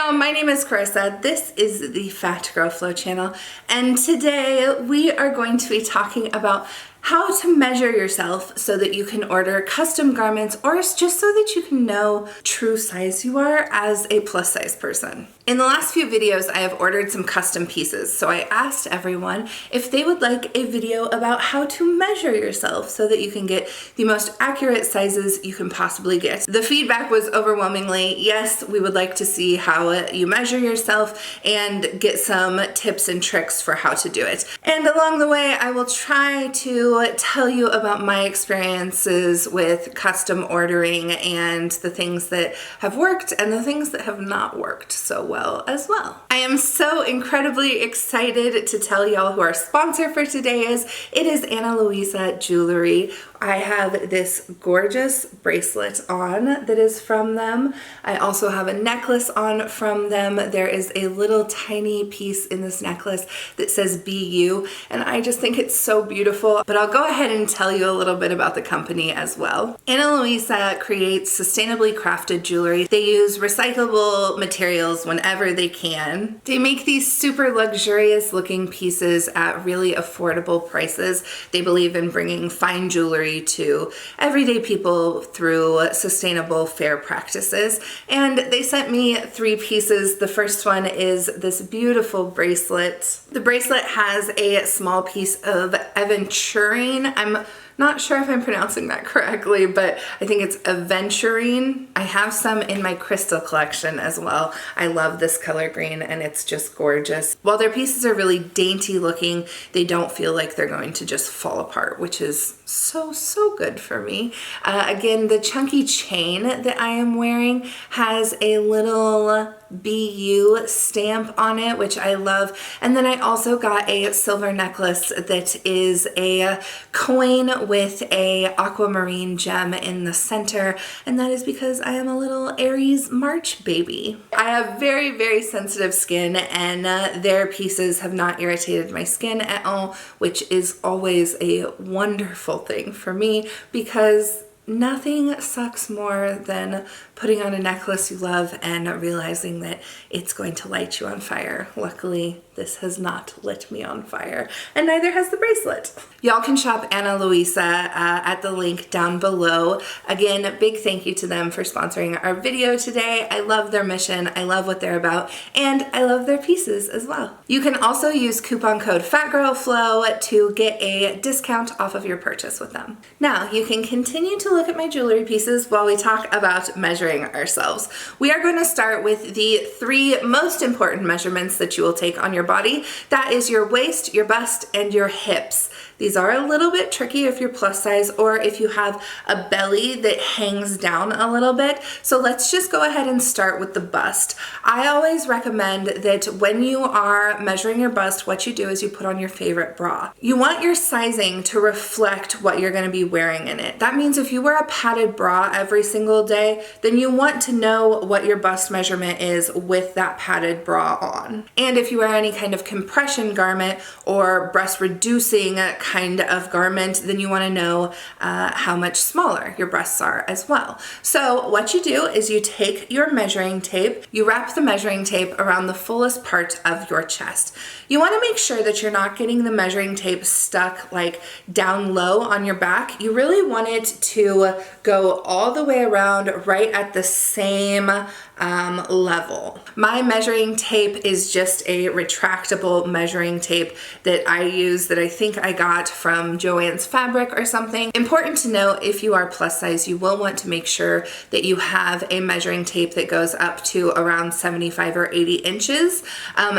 y'all, my name is Carissa. This is the Fat Girl Flow channel, and today we are going to be talking about how to measure yourself so that you can order custom garments, or just so that you can know true size you are as a plus size person. In the last few videos, I have ordered some custom pieces, so I asked everyone if they would like a video about how to measure yourself so that you can get the most accurate sizes you can possibly get. The feedback was overwhelmingly, yes, we would like to see how you measure yourself and get some tips and tricks for how to do it. And along the way, I will try to tell you about my experiences with custom ordering and the things that have worked and the things that have not worked so well as well. I am so incredibly excited to tell y'all who our sponsor for today is. It is Luisa Jewelry. I have this gorgeous bracelet on that is from them. I also have a necklace on from them. There is a little tiny piece in this necklace that says "Be You," and I just think it's so beautiful. But I'll go ahead and tell you a little bit about the company as well. Luisa creates sustainably crafted jewelry. They use recyclable materials whenever they can. They make these super luxurious looking pieces at really affordable prices. They believe in bringing fine jewelry to everyday people through sustainable, fair practices. And they sent me 3 pieces. The first one is this beautiful bracelet. The bracelet has a small piece of aventurine. I'm not sure if I'm pronouncing that correctly, but I think it's aventurine. I have some in my crystal collection as well. I love this color green and it's just gorgeous. While their pieces are really dainty looking, they don't feel like they're going to just fall apart, which is so good for me. Again, the chunky chain that I am wearing has a little BU stamp on it, which I love. And then I also got a silver necklace that is a coin with a aquamarine gem in the center, and that is because I am a little Aries March baby. I have very sensitive skin, and their pieces have not irritated my skin at all, which is always a wonderful thing for me, because nothing sucks more than putting on a necklace you love and realizing that it's going to light you on fire. Luckily, this has not lit me on fire, and neither has the bracelet. Y'all can shop Luisa at the link down below. Again, big thank you to them for sponsoring our video today. I love their mission, I love what they're about, and I love their pieces as well. You can also use coupon code FATGIRLFLOW to get a discount off of your purchase with them. Now, you can continue to look at my jewelry pieces while we talk about measuring ourselves. We are going to start with the 3 most important measurements that you will take on your body. That is your waist, your bust, and your hips. These are a little bit tricky if you're plus size or if you have a belly that hangs down a little bit. So let's just go ahead and start with the bust. I always recommend that when you are measuring your bust, what you do is you put on your favorite bra. You want your sizing to reflect what you're going to be wearing in it. That means if you wear a padded bra every single day, then you want to know what your bust measurement is with that padded bra on. And if you wear any kind of compression garment or breast reducing kind of garment, then you want to know how much smaller your breasts are as well. So what you do is you take your measuring tape, you wrap the measuring tape around the fullest part of your chest. You want to make sure that you're not getting the measuring tape stuck like down low on your back. You really want it to go all the way around right at the same level. My measuring tape is just a retractable measuring tape that I use that I think I got from Joann's Fabric or something. Important to note, if you are plus size, you will want to make sure that you have a measuring tape that goes up to around 75 or 80 inches.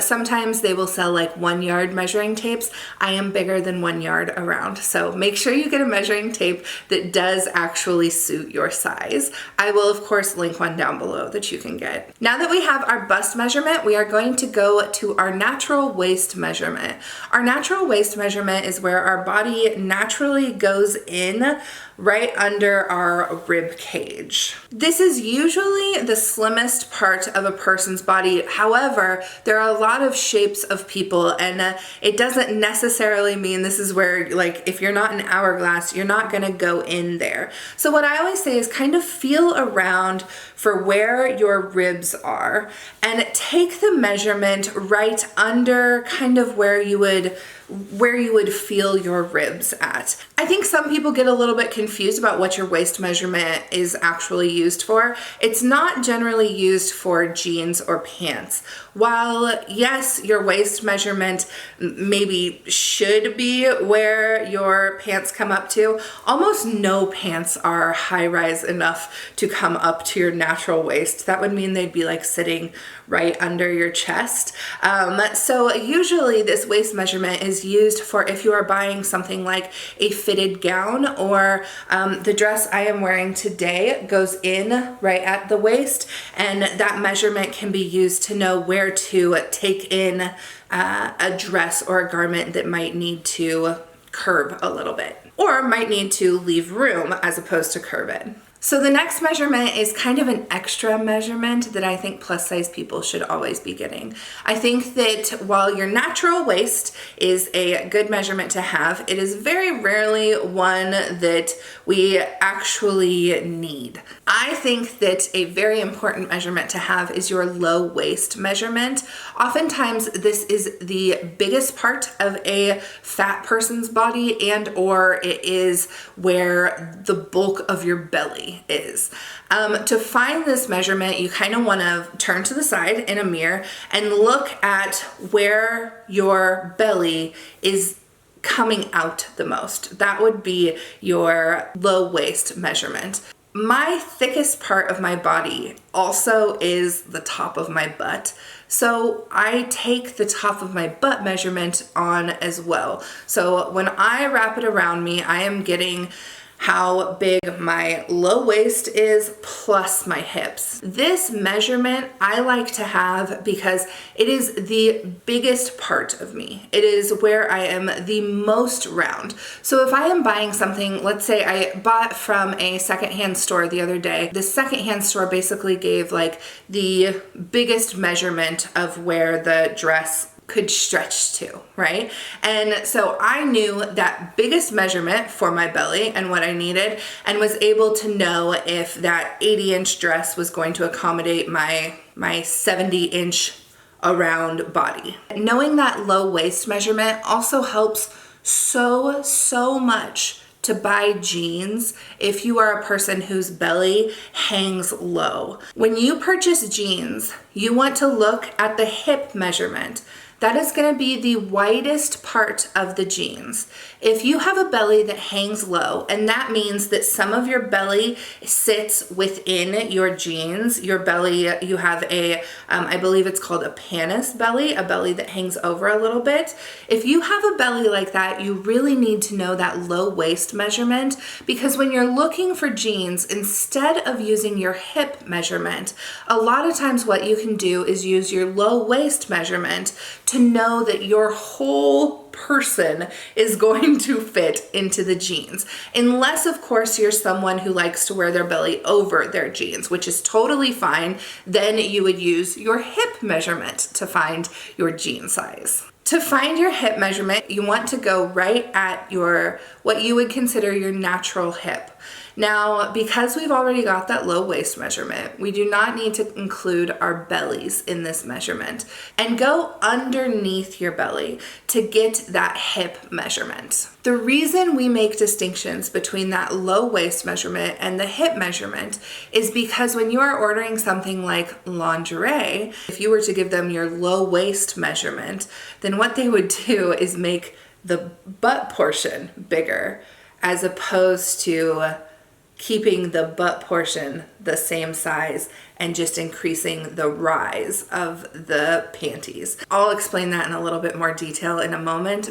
Sometimes they will sell like 1 yard measuring tapes. I am bigger than 1 yard around, so make sure you get a measuring tape that does actually suit your size. I will of course link one down below that you can get. Now that we have our bust measurement, we are going to go to our natural waist measurement. Our natural waist measurement is where our body naturally goes in right under our rib cage. This is usually the slimmest part of a person's body. However, there are a lot of shapes of people, and it doesn't necessarily mean this is where, like, if you're not an hourglass, you're not gonna go in there. So what I always say is kind of feel around for where your your ribs are and take the measurement right under kind of where you would feel your ribs at. I think some people get a little bit confused about what your waist measurement is actually used for. It's not generally used for jeans or pants. While yes, your waist measurement maybe should be where your pants come up to, almost no pants are high rise enough to come up to your natural waist. That would mean they'd be like sitting right under your chest. So usually this waist measurement is used for if you are buying something like a fitted gown, or the dress I am wearing today goes in right at the waist, and that measurement can be used to know where to take in a dress or a garment that might need to curve a little bit, or might need to leave room as opposed to curve it. So the next measurement is kind of an extra measurement that I think plus size people should always be getting. I think that while your natural waist is a good measurement to have, it is very rarely one that we actually need. I think that a very important measurement to have is your low waist measurement. Oftentimes this is the biggest part of a fat person's body, and or it is where the bulk of your belly is. To find this measurement, you kind of want to turn to the side in a mirror and look at where your belly is coming out the most. That would be your low waist measurement. My thickest part of my body also is the top of my butt. So I take the top of my butt measurement on as well. So when I wrap it around me, I am getting how big my low waist is plus my hips. This measurement I like to have because it is the biggest part of me. It is where I am the most round. So if I am buying something, let's say I bought from a secondhand store the other day, the secondhand store basically gave like the biggest measurement of where the dress could stretch to, right? And so I knew that biggest measurement for my belly and what I needed, and was able to know if that 80-inch dress was going to accommodate my 70-inch around body. Knowing that low waist measurement also helps so much to buy jeans if you are a person whose belly hangs low. When you purchase jeans, you want to look at the hip measurement. That is going to be the widest part of the jeans. If you have a belly that hangs low, and that means that some of your belly sits within your jeans, your belly, you have a, I believe it's called a panis belly, a belly that hangs over a little bit. If you have a belly like that, you really need to know that low waist measurement, because when you're looking for jeans, instead of using your hip measurement, a lot of times what you can do is use your low waist measurement to know that your whole person is going to fit into the jeans. Unless, of course, you're someone who likes to wear their belly over their jeans, which is totally fine. Then you would use your hip measurement to find your jean size. To find your hip measurement, you want to go right at your, what you would consider your natural hip. Now, because we've already got that low waist measurement, we do not need to include our bellies in this measurement, and go underneath your belly to get that hip measurement. The reason we make distinctions between that low waist measurement and the hip measurement is because when you are ordering something like lingerie, if you were to give them your low waist measurement, then what they would do is make the butt portion bigger as opposed to keeping the butt portion the same size and just increasing the rise of the panties. I'll explain that in a little bit more detail in a moment.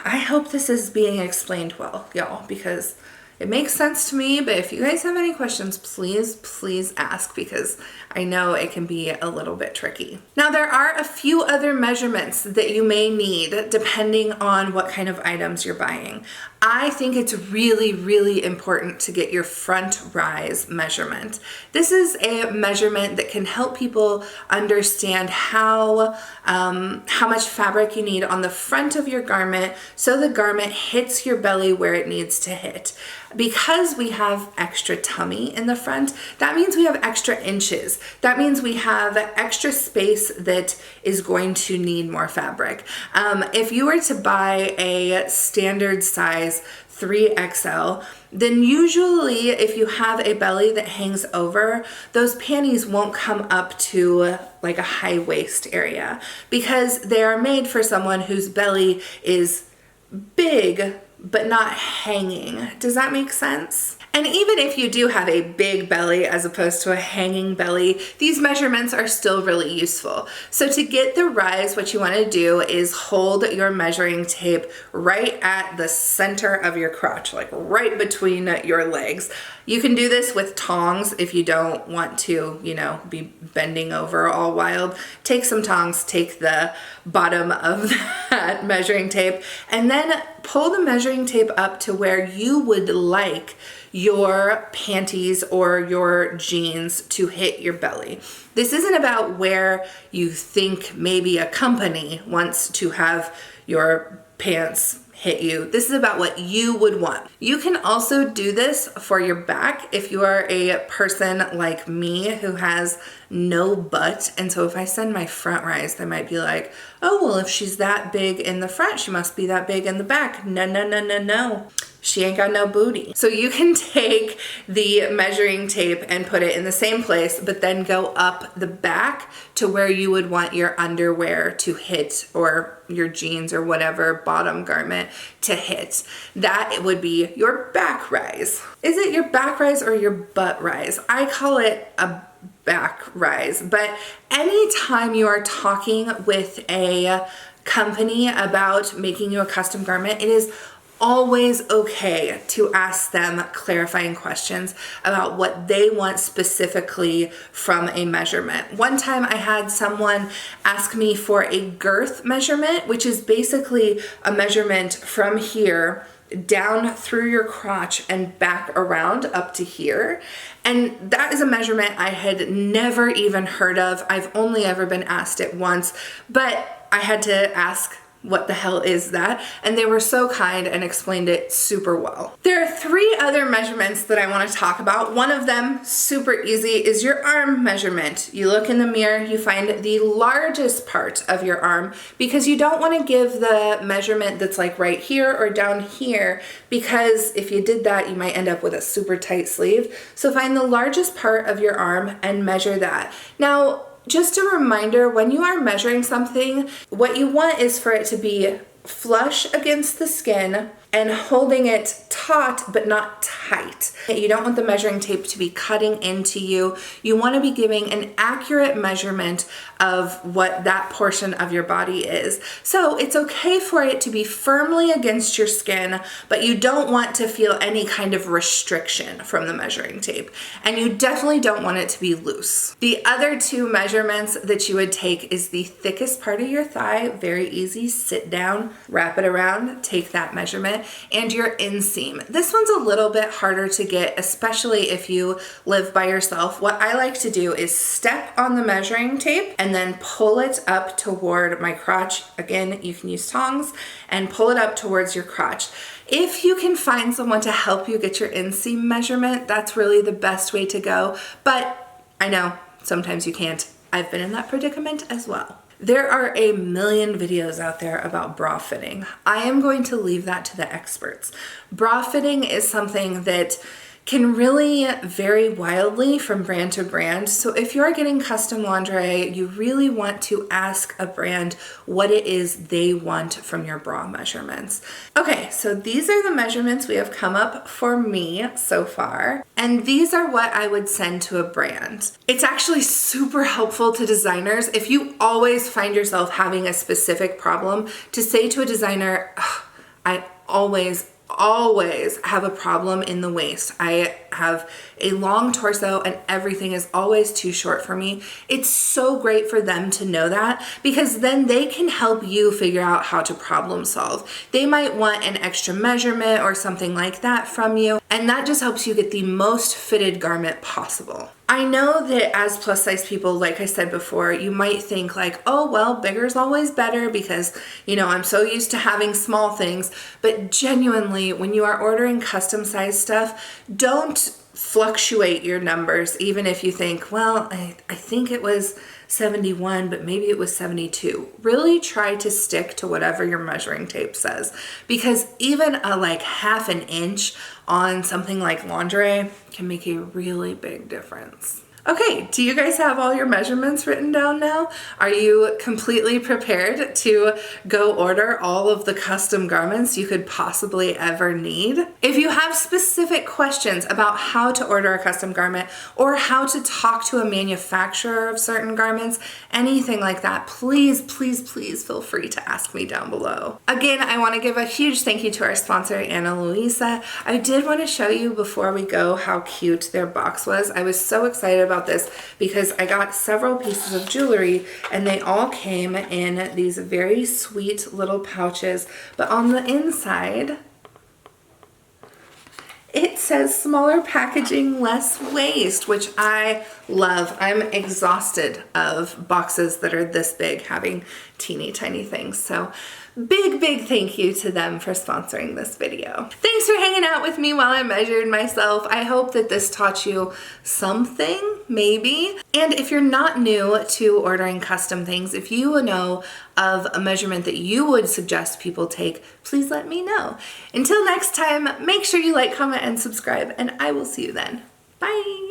I hope this is being explained well, y'all, because it makes sense to me, but if you guys have any questions, please ask, because I know it can be a little bit tricky. Now, there are a few other measurements that you may need depending on what kind of items you're buying. I think it's really important to get your front rise measurement. This is a measurement that can help people understand how much fabric you need on the front of your garment so the garment hits your belly where it needs to hit. Because we have extra tummy in the front, that means we have extra inches. That means we have extra space that is going to need more fabric. If you were to buy a standard size 3XL, then usually if you have a belly that hangs over, those panties won't come up to like a high waist area because they are made for someone whose belly is big but not hanging. Does that make sense? And even if you do have a big belly as opposed to a hanging belly, these measurements are still really useful. So to get the rise, what you want to do is hold your measuring tape right at the center of your crotch, like right between your legs. You can do this with tongs if you don't want to, be bending over all wild. Take some tongs, take the bottom of that measuring tape, and then pull the measuring tape up to where you would like your panties or your jeans to hit your belly. This isn't about where you think maybe a company wants to have your pants hit you. This is about what you would want. You can also do this for your back if you are a person like me who has no butt. And so if I send my front rise, they might be like, oh, well, if she's that big in the front, she must be that big in the back. No, no, no, no, no. She ain't got no booty. So you can take the measuring tape and put it in the same place, but then go up the back to where you would want your underwear to hit, or your jeans or whatever bottom garment to hit. That would be your back rise. Is it your back rise or your butt rise? I call it a back rise, but anytime you are talking with a company about making you a custom garment, it is always okay to ask them clarifying questions about what they want specifically from a measurement. One time I had someone ask me for a girth measurement, which is basically a measurement from here down through your crotch and back around up to here. And that is a measurement I had never even heard of. I've only ever been asked it once, but I had to ask, what the hell is that? And they were so kind and explained it super well. There are 3 other measurements that I want to talk about. One of them, super easy, is your arm measurement. You look in the mirror, you find the largest part of your arm, because you don't want to give the measurement that's like right here or down here, because if you did that, you might end up with a super tight sleeve. So find the largest part of your arm and measure that. Now, just a reminder, when you are measuring something, what you want is for it to be flush against the skin and holding it taut but not tight. You don't want the measuring tape to be cutting into you. You want to be giving an accurate measurement of what that portion of your body is. So it's okay for it to be firmly against your skin, but you don't want to feel any kind of restriction from the measuring tape. And you definitely don't want it to be loose. The other 2 measurements that you would take is the thickest part of your thigh, very easy, sit down, wrap it around, take that measurement, and your inseam. This one's a little bit harder to get, especially if you live by yourself. What I like to do is step on the measuring tape and then pull it up toward my crotch. Again, you can use tongs and pull it up towards your crotch. If you can find someone to help you get your inseam measurement, that's really the best way to go. But I know sometimes you can't. I've been in that predicament as well. There are a million videos out there about bra fitting. I am going to leave that to the experts. Bra fitting is something that can really vary wildly from brand to brand. So if you're getting custom lingerie, you really want to ask a brand what it is they want from your bra measurements. Okay, so these are the measurements we have come up for me so far. And these are what I would send to a brand. It's actually super helpful to designers if you always find yourself having a specific problem, to say to a designer, I always have a problem in the waist. I have a long torso and everything is always too short for me. It's so great for them to know that, because then they can help you figure out how to problem solve. They might want an extra measurement or something like that from you. And that just helps you get the most fitted garment possible. I know that as plus size people, like I said before, you might think like, oh, well, bigger is always better because, you know, I'm so used to having small things. But genuinely, when you are ordering custom size stuff, don't fluctuate your numbers, even if you think, well, I think it was 71, but maybe it was 72. Really try to stick to whatever your measuring tape says, because even a like half an inch on something like lingerie can make a really big difference. Okay, do you guys have all your measurements written down now? Are you completely prepared to go order all of the custom garments you could possibly ever need? If you have specific questions about how to order a custom garment or how to talk to a manufacturer of certain garments, anything like that, please, please, please feel free to ask me down below. Again, I want to give a huge thank you to our sponsor, Louisa. I did want to show you before we go how cute their box was. I was so excited about this because I got several pieces of jewelry and they all came in these very sweet little pouches, but on the inside it says smaller packaging, less waste, which I love. I'm exhausted of boxes that are this big having teeny tiny things. So big thank you to them for sponsoring this video. Thanks for hanging out with me while I measured myself. I hope that this taught you something, maybe. And if you're not new to ordering custom things, if you know of a measurement that you would suggest people take, please let me know. Until next time, make sure you like, comment, and subscribe, and I will see you then. Bye.